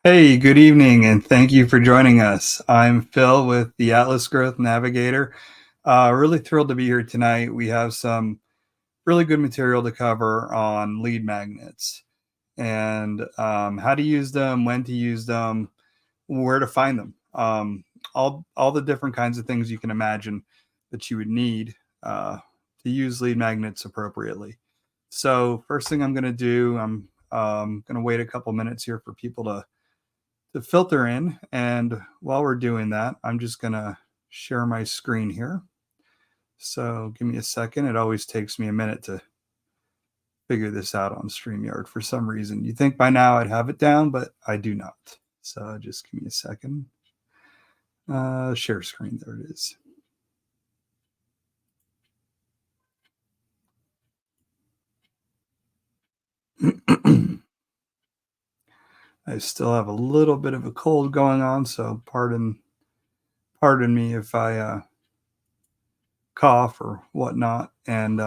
Hey, good evening, and thank you for joining us. I'm Phil with the Atlas Growth Navigator. Really thrilled to be here tonight. We have some really good material to cover on lead magnets and how to use them, when to use them, where to find them, all the different kinds of things you can imagine that you would need to use lead magnets appropriately. So, first thing I'm going to do, I'm going to wait a couple minutes here for people to filter in. And while we're doing that, I'm just going to share my screen here. So give me a second. It always takes me a minute to figure this out on StreamYard for some reason. You think by now I'd have it down, but I do not. So just give me a second. Share screen. There it is. I still have a little bit of a cold going on, so pardon me if I cough or whatnot. And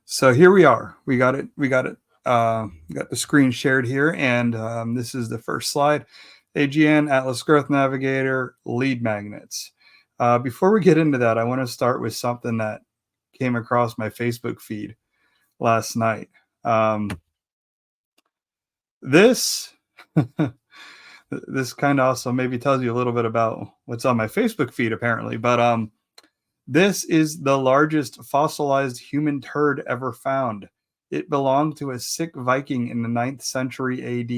so here we are. We got it. Got the screen shared here, and this is the first slide. AGN Atlas Growth Navigator lead magnets. Before we get into that, I want to start with something that came across my Facebook feed last night. This this kind of also maybe tells you a little bit about what's on my Facebook feed, apparently. But this is the largest fossilized human turd ever found. It belonged to a sick Viking in the 9th century AD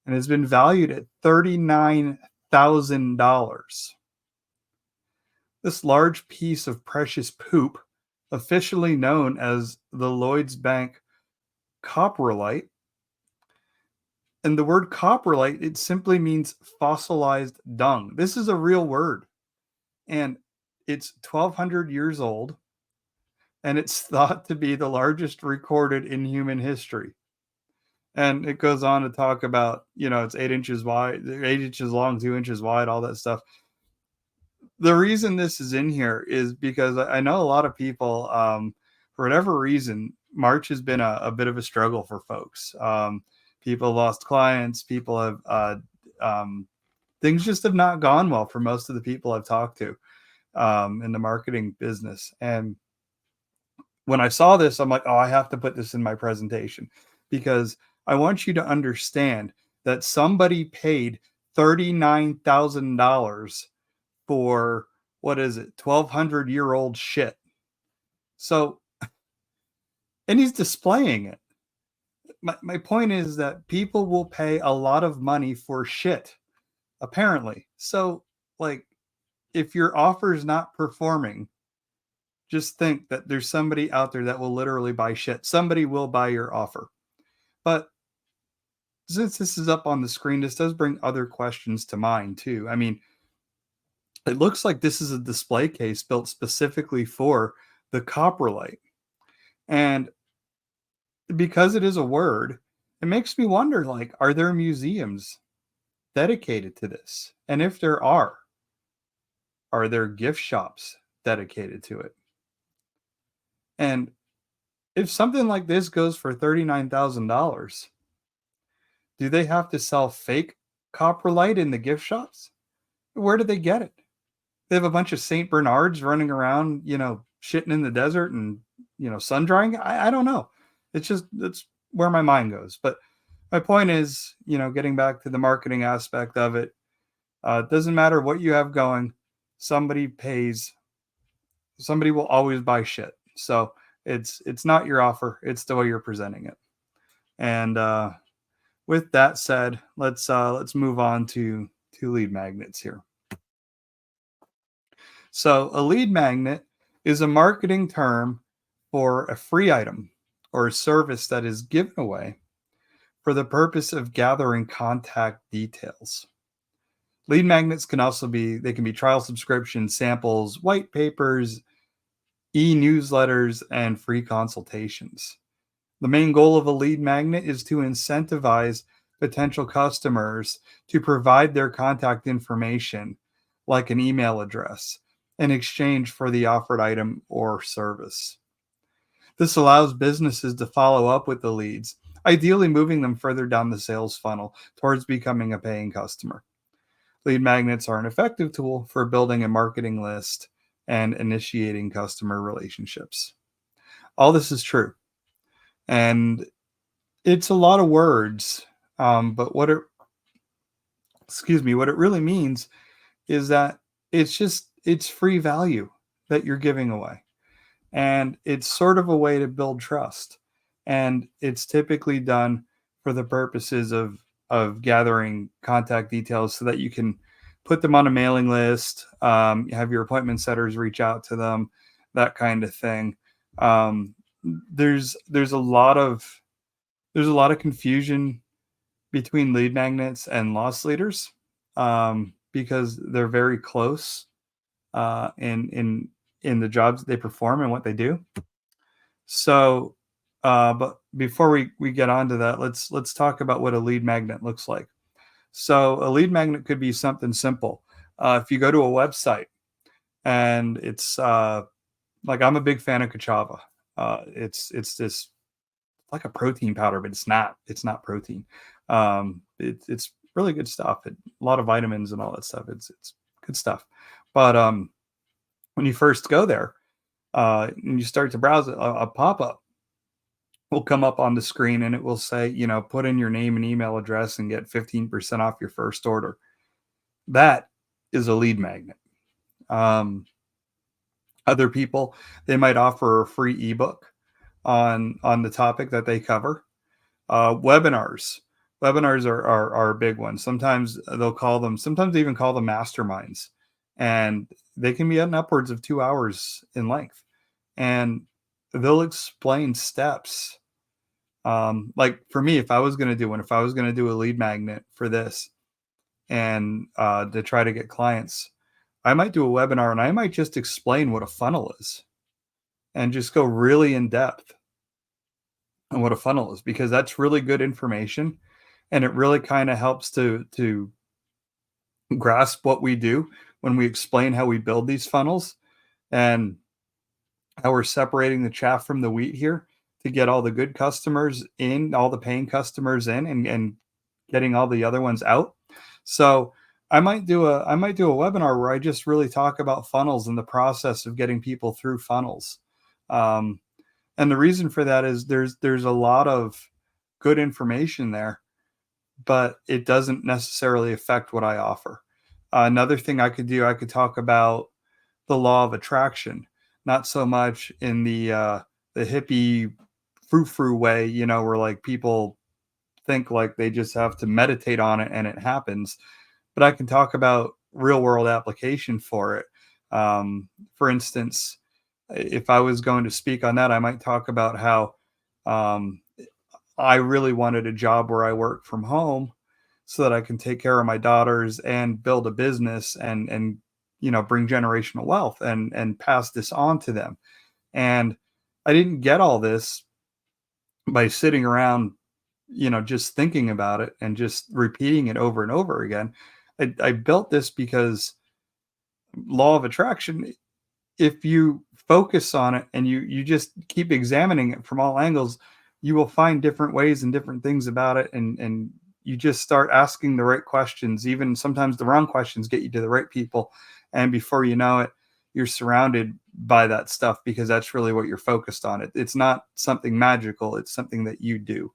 and has been valued at $39,000. This large piece of precious poop, officially known as the Lloyd's Bank coprolite, and the word coprolite, it simply means fossilized dung. This is a real word, and it's 1,200 years old, and it's thought to be the largest recorded in human history. And it goes on to talk about, it's 8 inches wide, 8 inches long, 2 inches wide, all that stuff. The reason this is in here is because I know a lot of people, for whatever reason, March has been a bit of a struggle for folks. People lost clients, people have, things just have not gone well for most of the people I've talked to in the marketing business. And when I saw this, I'm like, oh, I have to put this in my presentation because I want you to understand that somebody paid $39,000 for what is it, 1,200-year-old shit. So, and he's displaying it. My point is that people will pay a lot of money for shit, apparently. So, like, if your offer is not performing, just think that there's somebody out there that will literally buy shit. Somebody will buy your offer. But since this is up on the screen, this does bring other questions to mind too. I mean, it looks like this is a display case built specifically for the coprolite. And because it is a word, it makes me wonder, like, are there museums dedicated to this? And if there are there gift shops dedicated to it? And if something like this goes for $39,000, do they have to sell fake coprolite in the gift shops? Where do they get it? They have a bunch of St. Bernards running around, shitting in the desert and, sun drying. I don't know. That's where my mind goes. But my point is, getting back to the marketing aspect of it, it doesn't matter what you have going. Somebody will always buy shit. So it's not your offer. It's the way you're presenting it. And with that said, let's move on to lead magnets here. So a lead magnet is a marketing term for a free item or a service that is given away for the purpose of gathering contact details. Lead magnets can also be trial subscriptions, samples, white papers, e-newsletters, and free consultations. The main goal of a lead magnet is to incentivize potential customers to provide their contact information, like an email address, in exchange for the offered item or service. This allows businesses to follow up with the leads ideally moving them further down the sales funnel towards becoming a paying customer. Lead magnets are an effective tool for building a marketing list and initiating customer relationships. All this is true. And it's a lot of words. But what it really means is that it's free value that you're giving away. And it's sort of a way to build trust. And it's typically done for the purposes of gathering contact details so that you can put them on a mailing list, have your appointment setters reach out to them, that kind of thing. Um, there's a lot of confusion between lead magnets and loss leaders, because they're very close, in the jobs that they perform and what they do. So, but before we get on to that, let's talk about what a lead magnet looks like. So a lead magnet could be something simple. If you go to a website and it's like, I'm a big fan of Kachava. It's this like a protein powder, but it's not. It's not protein. It's really good stuff. A lot of vitamins and all that stuff. It's good stuff. But when you first go there, and you start to browse it, a pop-up will come up on the screen and it will say, put in your name and email address and get 15% off your first order. That is a lead magnet. Other people, they might offer a free ebook on the topic that they cover. Webinars are a big one. Sometimes sometimes they even call them masterminds, and they can be upwards of 2 hours in length, and they'll explain steps. Like for me, if I was going to do a lead magnet for this and to try to get clients, I might do a webinar and I might just explain what a funnel is and just go really in depth on what a funnel is, because that's really good information and it really kind of helps to grasp what we do when we explain how we build these funnels and how we're separating the chaff from the wheat here to get all the good customers in, all the paying customers in, and getting all the other ones out. So I might do a webinar where I just really talk about funnels and the process of getting people through funnels. And the reason for that is there's a lot of good information there, but it doesn't necessarily affect what I offer. Another thing I could do, I could talk about the law of attraction, not so much in the hippie frou-frou way, where like people think like they just have to meditate on it and it happens. But I can talk about real world application for it. For instance, if I was going to speak on that, I might talk about how um, I really wanted a job where I work from home so that I can take care of my daughters and build a business and bring generational wealth and pass this on to them. And I didn't get all this by sitting around, just thinking about it and just repeating it over and over again. I built this because law of attraction, if you focus on it and you just keep examining it from all angles, you will find different ways and different things about it, and you just start asking the right questions. Even sometimes the wrong questions get you to the right people, and before you know it, you're surrounded by that stuff because that's really what you're focused on. It's not something magical, it's something that you do.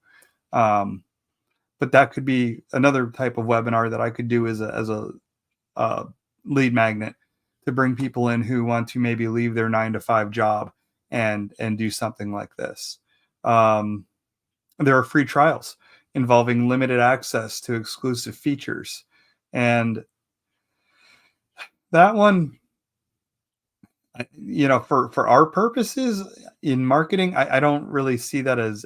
But that could be another type of webinar that I could do as a lead magnet to bring people in who want to maybe leave their 9 to 5 job and do something like this. There are free trials involving limited access to exclusive features, and that one, for our purposes in marketing, I don't really see that as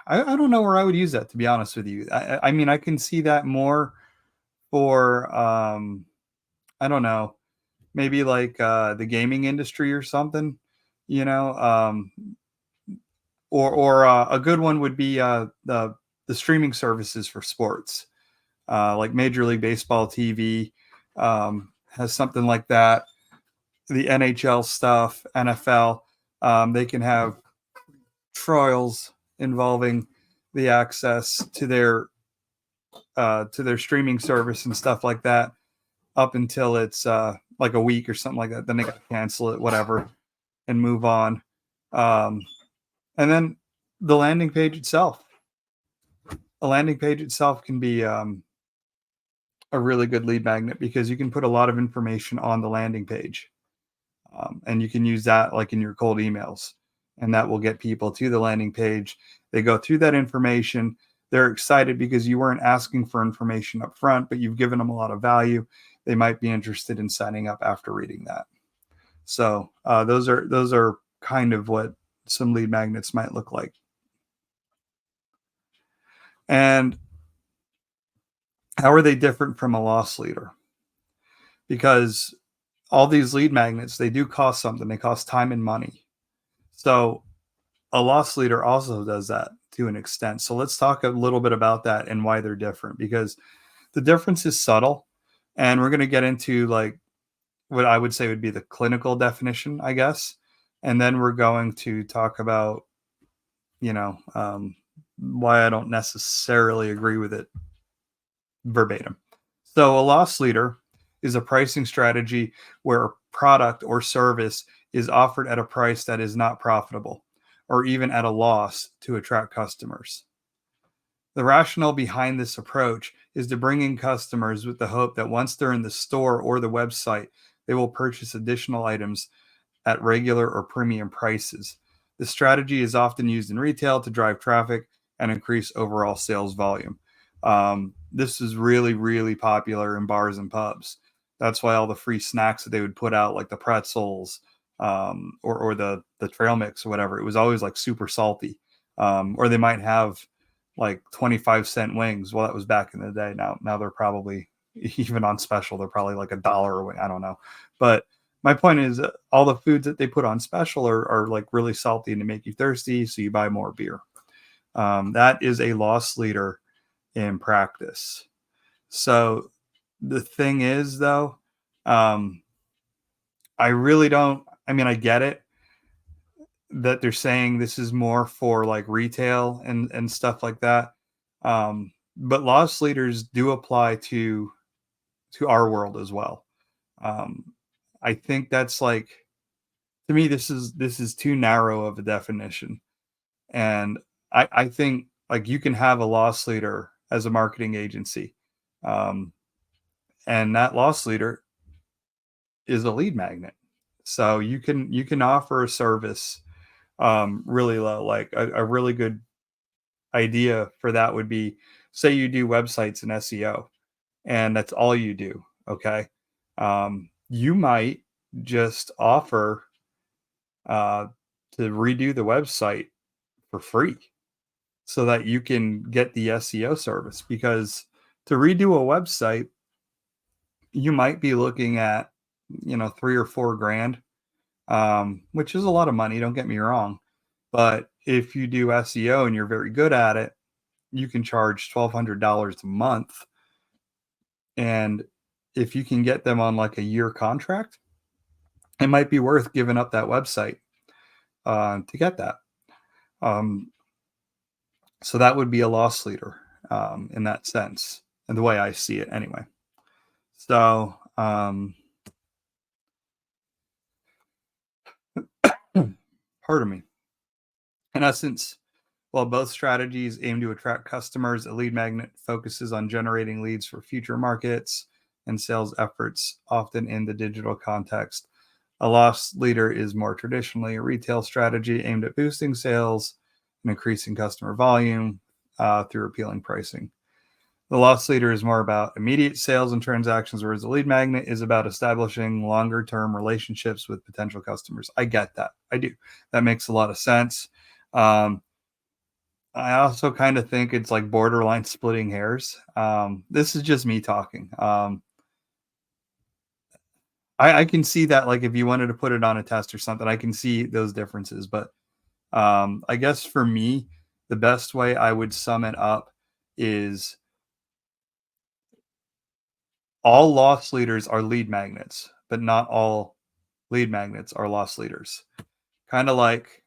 I don't know where I would use that, to be honest with you. I mean, I can see that more for I don't know, maybe like the gaming industry or something, you know. Or a good one would be the streaming services for sports, like Major League Baseball TV has something like that. The NHL stuff, NFL, they can have trials involving the access to their streaming service and stuff like that up until it's like a week or something like that. Then they got to cancel it, whatever, and move on. Um, and then the landing page itself. A landing page itself can be a really good lead magnet because you can put a lot of information on the landing page. And you can use that like in your cold emails, and that will get people to the landing page. They go through that information. They're excited because you weren't asking for information up front, but you've given them a lot of value. They might be interested in signing up after reading that. So those are kind of what some lead magnets might look like. And how are they different from a loss leader? Because all these lead magnets, they do cost something. They cost time and money. So a loss leader also does that to an extent. So let's talk a little bit about that and why they're different, because the difference is subtle. And we're going to get into like what I would say would be the clinical definition, I guess. And then we're going to talk about, why I don't necessarily agree with it verbatim. So a loss leader is a pricing strategy where a product or service is offered at a price that is not profitable or even at a loss to attract customers. The rationale behind this approach is to bring in customers with the hope that once they're in the store or the website, they will purchase additional items at regular or premium prices. This strategy is often used in retail to drive traffic and increase overall sales volume. This is really, really popular in bars and pubs. That's why all the free snacks that they would put out, like the pretzels, or the trail mix or whatever, it was always like super salty. Or they might have like 25-cent wings. Well, that was back in the day. Now they're probably even on special. They're probably like $1 a wing. I don't know. But my point is all the foods that they put on special are like really salty and to make you thirsty. So you buy more beer. That is a loss leader in practice. So the thing is though, I really don't, I mean, I get it that they're saying this is more for like retail and stuff like that. But loss leaders do apply to our world as well. Um, I think that's like, to me, this is too narrow of a definition. And I think like you can have a loss leader as a marketing agency. Um, and that loss leader is a lead magnet. So you can offer a service really low. Like a really good idea for that would be, say you do websites and SEO and that's all you do. Okay. You might just offer uh, to redo the website for free so that you can get the SEO service, because to redo a website, you might be looking at, 3 or 4 grand, which is a lot of money. Don't get me wrong. But if you do SEO and you're very good at it, you can charge $1,200 a month. And if you can get them on like a year contract, it might be worth giving up that website to get that. Um, so that would be a loss leader in that sense, and the way I see it anyway. So, pardon me. In essence, while both strategies aim to attract customers, a lead magnet focuses on generating leads for future markets and sales efforts, often in the digital context. A loss leader is more traditionally a retail strategy aimed at boosting sales and increasing customer volume through appealing pricing. The loss leader is more about immediate sales and transactions, whereas the lead magnet is about establishing longer term relationships with potential customers. I get that. I do. That makes a lot of sense. Um, I also kind of think it's like borderline splitting hairs. This is just me talking. I can see that, like, if you wanted to put it on a test or something, I can see those differences. But I guess for me, the best way I would sum it up is all loss leaders are lead magnets, but not all lead magnets are loss leaders. Kind of like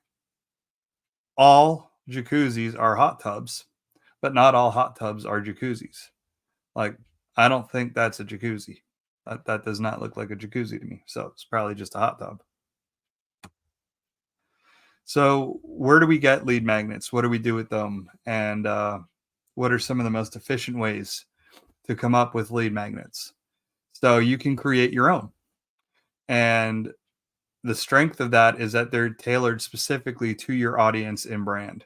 all jacuzzis are hot tubs, but not all hot tubs are jacuzzis. Like, I don't think that's a jacuzzi. That does not look like a jacuzzi to me. So it's probably just a hot tub. So, where do we get lead magnets? What do we do with them? And what are some of the most efficient ways to come up with lead magnets? So, you can create your own. And the strength of that is that they're tailored specifically to your audience and brand.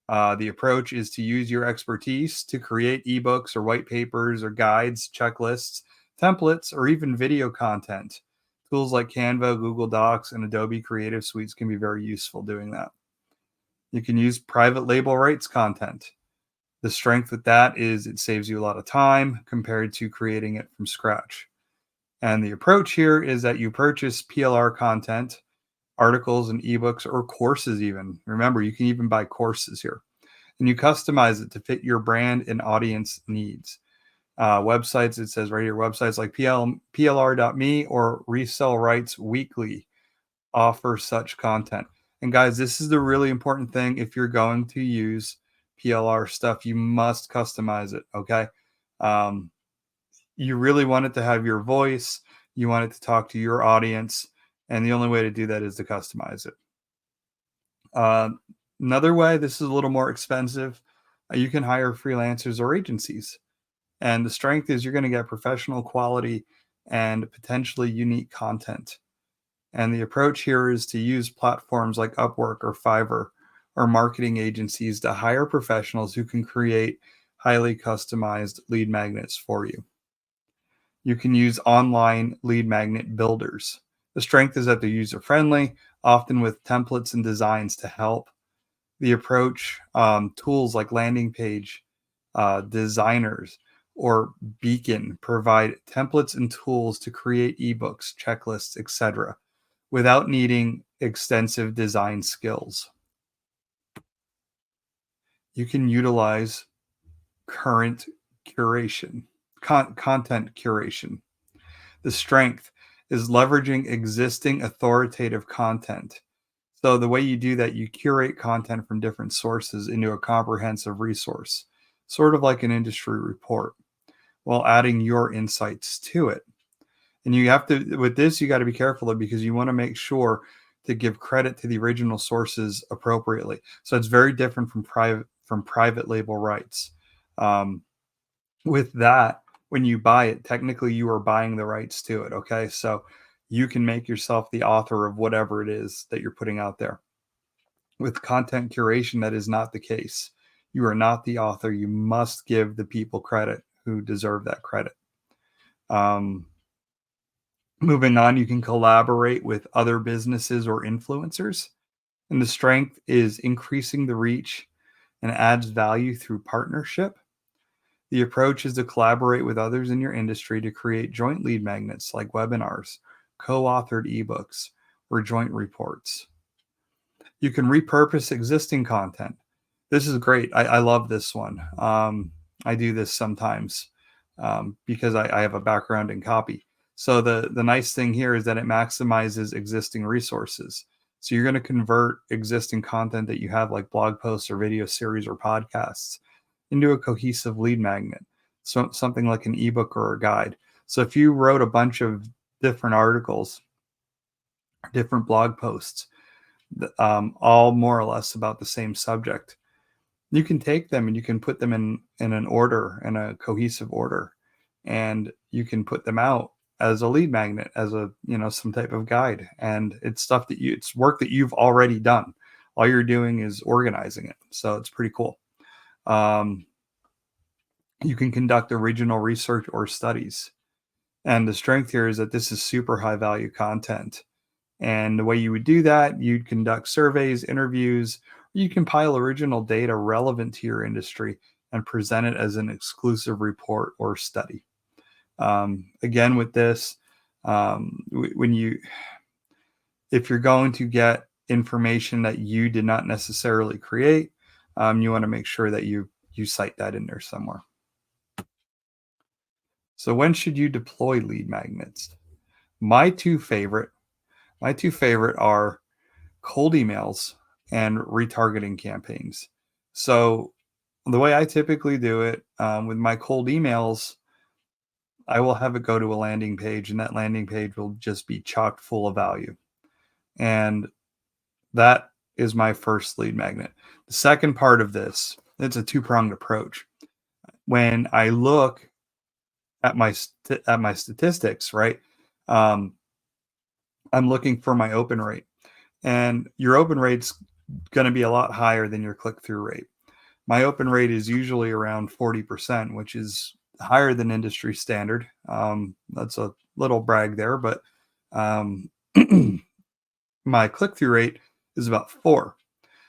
The approach is to use your expertise to create ebooks or white papers or guides, checklists, templates, or even video content. Tools like Canva, Google Docs, and Adobe Creative Suites can be very useful doing that. You can use private label rights content. The strength with that is it saves you a lot of time compared to creating it from scratch. And the approach here is that you purchase PLR content, articles and ebooks, or courses, even. Remember, you can even buy courses here. And you customize it to fit your brand and audience needs. Websites, it says right here, websites like PLR.me or Resell Rights Weekly offer such content. And guys, this is the really important thing. If you're going to use PLR stuff, you must customize it. Okay. You really want it to have your voice. You want it to talk to your audience. And the only way to do that is to customize it. Uh, Another way, this is a little more expensive. You can hire freelancers or agencies. And the strength is you're going to get professional quality and potentially unique content. And the approach here is to use platforms like Upwork or Fiverr or marketing agencies to hire professionals who can create highly customized lead magnets for you. You can use online lead magnet builders. The strength is that they're user friendly, often with templates and designs to help. The approach, tools like landing page designers or Beacon provide templates and tools to create ebooks, checklists, etc., without needing extensive design skills. You can utilize current curation, content curation. The strength is leveraging existing authoritative content. So the way you do that, you curate content from different sources into a comprehensive resource, sort of like an industry report, while adding your insights to it. And you have to, with this, you got to be careful because you want to make sure to give credit to the original sources appropriately. So it's very different from private label rights. With that, when you buy it, technically you are buying the rights to it. Okay, so you can make yourself the author of whatever it is that you're putting out there. With content curation, that is not the case. You are not the author. You must give the people credit who deserve that credit. Moving on, you can collaborate with other businesses or influencers. And the strength is increasing the reach and adds value through partnership. The approach is to collaborate with others in your industry to create joint lead magnets like webinars, co-authored ebooks, or joint reports. You can repurpose existing content. This is great. I love this one. I do this sometimes because I have a background in copy. So the nice thing here is that it maximizes existing resources. So you're going to convert existing content that you have, like blog posts or video series or podcasts, into a cohesive lead magnet. So something like an ebook or a guide. So if you wrote a bunch of different articles, different blog posts, all more or less about the same subject, you can take them and you can put them in an order, in a cohesive order, and you can put them out as a lead magnet, as a, some type of guide. And it's stuff that it's work that you've already done. All you're doing is organizing it. So it's pretty cool. You can conduct original research or studies. And the strength here is that this is super high value content. And the way you would do that, you'd conduct surveys, interviews, you compile original data relevant to your industry and present it as an exclusive report or study. Again, with this, if you're going to get information that you did not necessarily create, you want to make sure that you cite that in there somewhere. So when should you deploy lead magnets? My two favorite are cold emails and retargeting campaigns. So the way I typically do it with my cold emails, I will have it go to a landing page, and that landing page will just be chock full of value. And that is my first lead magnet. The second part of this, it's a two-pronged approach. When I look at my statistics, right? Um, I'm looking for my open rate, and your open rate's going to be a lot higher than your click-through rate. My open rate is usually around 40%, which is higher than industry standard. That's a little brag there, but um, my click-through rate is about 4.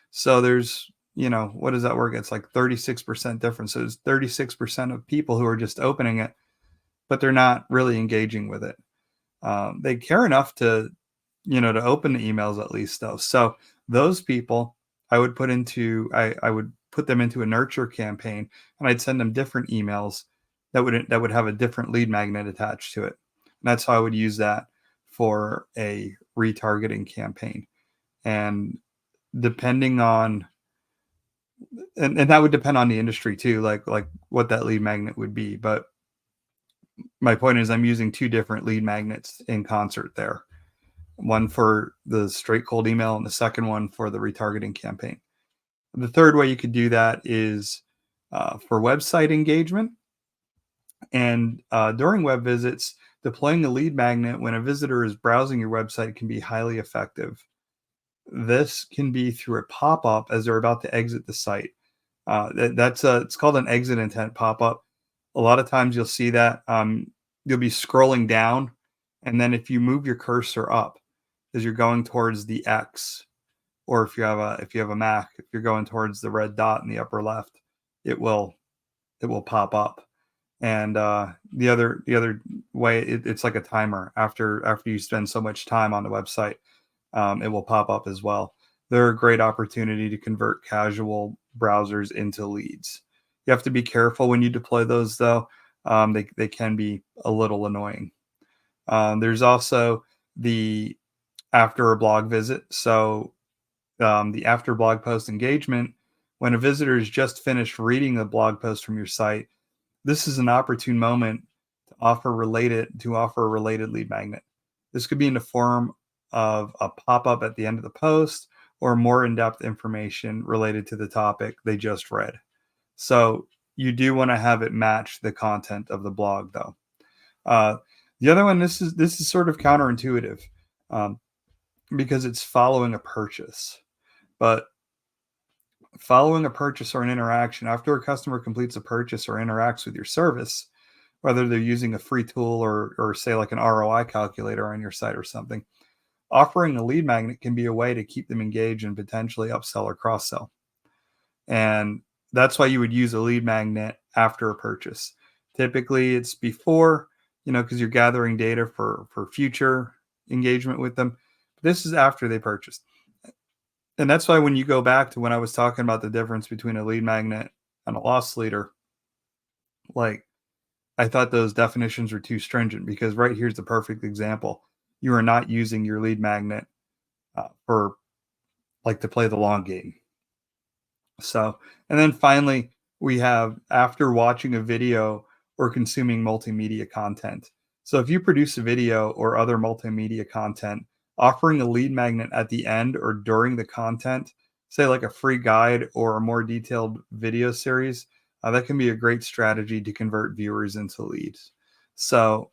So there's, what does that work? It's like 36% difference. So it's 36% of people who are just opening it, but they're not really engaging with it. They care enough to open the emails at least though. So those people I would put them into a nurture campaign, and I'd send them different emails that would have a different lead magnet attached to it. And that's how I would use that for a retargeting campaign. And depending on and that would depend on the industry too, like what that lead magnet would be. But my point is I'm using two different lead magnets in concert there. One for the straight cold email and the second one for the retargeting campaign. The third way you could do that is for website engagement. And during web visits, deploying a lead magnet when a visitor is browsing your website can be highly effective. This can be through a pop-up as they're about to exit the site. It's called an exit intent pop-up. A lot of times you'll see that you'll be scrolling down, and then if you move your cursor up as you're going towards the X, or if you have a Mac, if you're going towards the red dot in the upper left, it will pop up. And the other way, it's like a timer. After you spend so much time on the website, it will pop up as well. They're a great opportunity to convert casual browsers into leads. You have to be careful when you deploy those, though. They can be a little annoying. There's also the after a blog visit. So the after blog post engagement, when a visitor has just finished reading the blog post from your site, this is an opportune moment to offer a related lead magnet. This could be in the form of a pop-up at the end of the post or more in-depth information related to the topic they just read. So you do want to have it match the content of the blog, though. The other one, this is sort of counterintuitive um, because it's following a purchase. But following a purchase or an interaction, after a customer completes a purchase or interacts with your service, whether they're using a free tool or say like an ROI calculator on your site or something, offering a lead magnet can be a way to keep them engaged and potentially upsell or cross sell. And that's why you would use a lead magnet after a purchase. Typically it's before, because you're gathering data for future engagement with them. This is after they purchased. And that's why when you go back to when I was talking about the difference between a lead magnet and a loss leader, like I thought those definitions were too stringent, because right here's the perfect example. You are not using your lead magnet for like to play the long game. So, and then finally, we have after watching a video or consuming multimedia content. So if you produce a video or other multimedia content, offering a lead magnet at the end or during the content, say like a free guide or a more detailed video series, that can be a great strategy to convert viewers into leads. So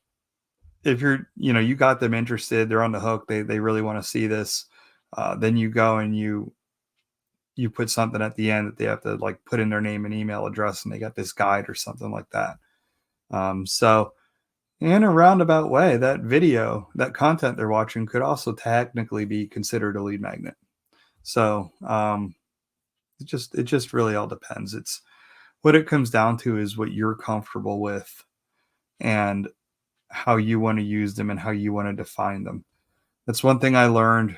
if you got them interested, they're on the hook, they really want to see this, then you go and you put something at the end that they have to like put in their name and email address, and they got this guide or something like that. So in a roundabout way, that content they're watching could also technically be considered a lead magnet. So it just really all depends. It's what it comes down to is what you're comfortable with and how you want to use them and how you want to define them. That's one thing I learned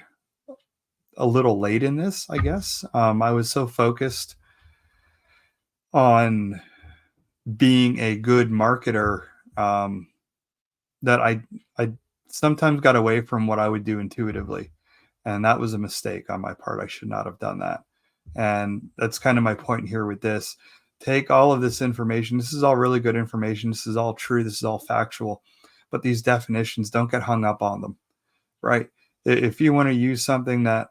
a little late in this, I guess. I was so focused on being a good marketer that I sometimes got away from what I would do intuitively. And that was a mistake on my part. I should not have done that. And that's kind of my point here with this. Take all of this information. This is all really good information. This is all true. This is all factual. But these definitions, don't get hung up on them, right? If you want to use something that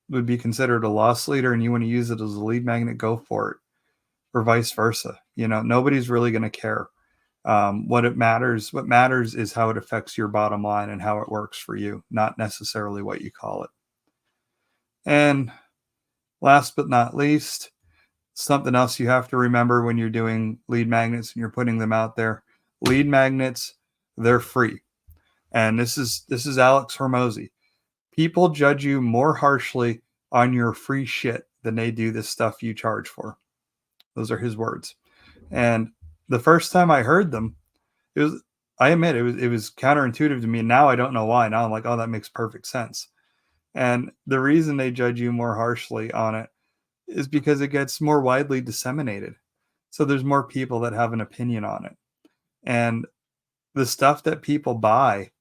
would be considered a loss leader and you want to use it as a lead magnet, go for it, or vice versa. Nobody's really going to care. What matters is how it affects your bottom line and how it works for you, not necessarily what you call it. And last but not least, something else you have to remember when you're doing lead magnets and you're putting them out there. Lead magnets, they're free. And this is Alex Hormozy. People judge you more harshly on your free shit than they do the stuff you charge for. Those are his words. And the first time I heard them, I admit it was counterintuitive to me. Now I don't know why. Now I'm like, oh, that makes perfect sense. And the reason they judge you more harshly on it is because it gets more widely disseminated. So there's more people that have an opinion on it. And the stuff that people buy,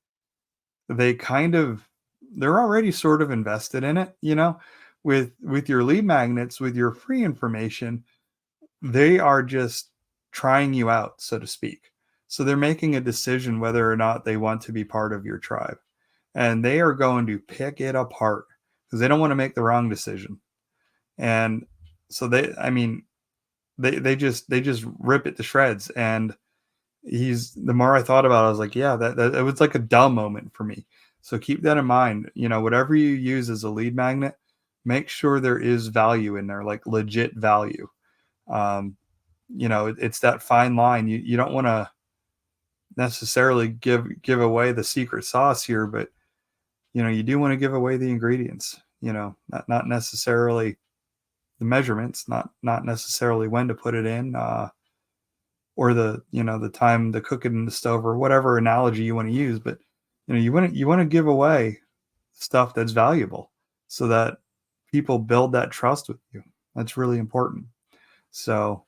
they're already sort of invested in it, with your lead magnets, with your free information, they are just trying you out, so to speak. So they're making a decision whether or not they want to be part of your tribe. And they are going to pick it apart because they don't want to make the wrong decision. And so they just rip it to shreds. And the more I thought about it, I was like, yeah, that it was like a dumb moment for me. So keep that in mind. Whatever you use as a lead magnet, make sure there is value in there, like legit value. It's that fine line. You don't want to necessarily give away the secret sauce here, but you do want to give away the ingredients, not necessarily the measurements, not necessarily when to put it in, or the time to cook it in the stove, or whatever analogy you want to use. But you want to give away stuff that's valuable so that people build that trust with you. That's really important. So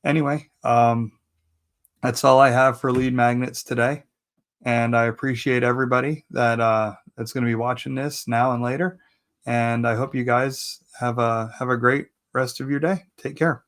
anyway, that's all I have for lead magnets today. And I appreciate everybody that's going to be watching this now and later. And I hope you guys have a great rest of your day. Take care.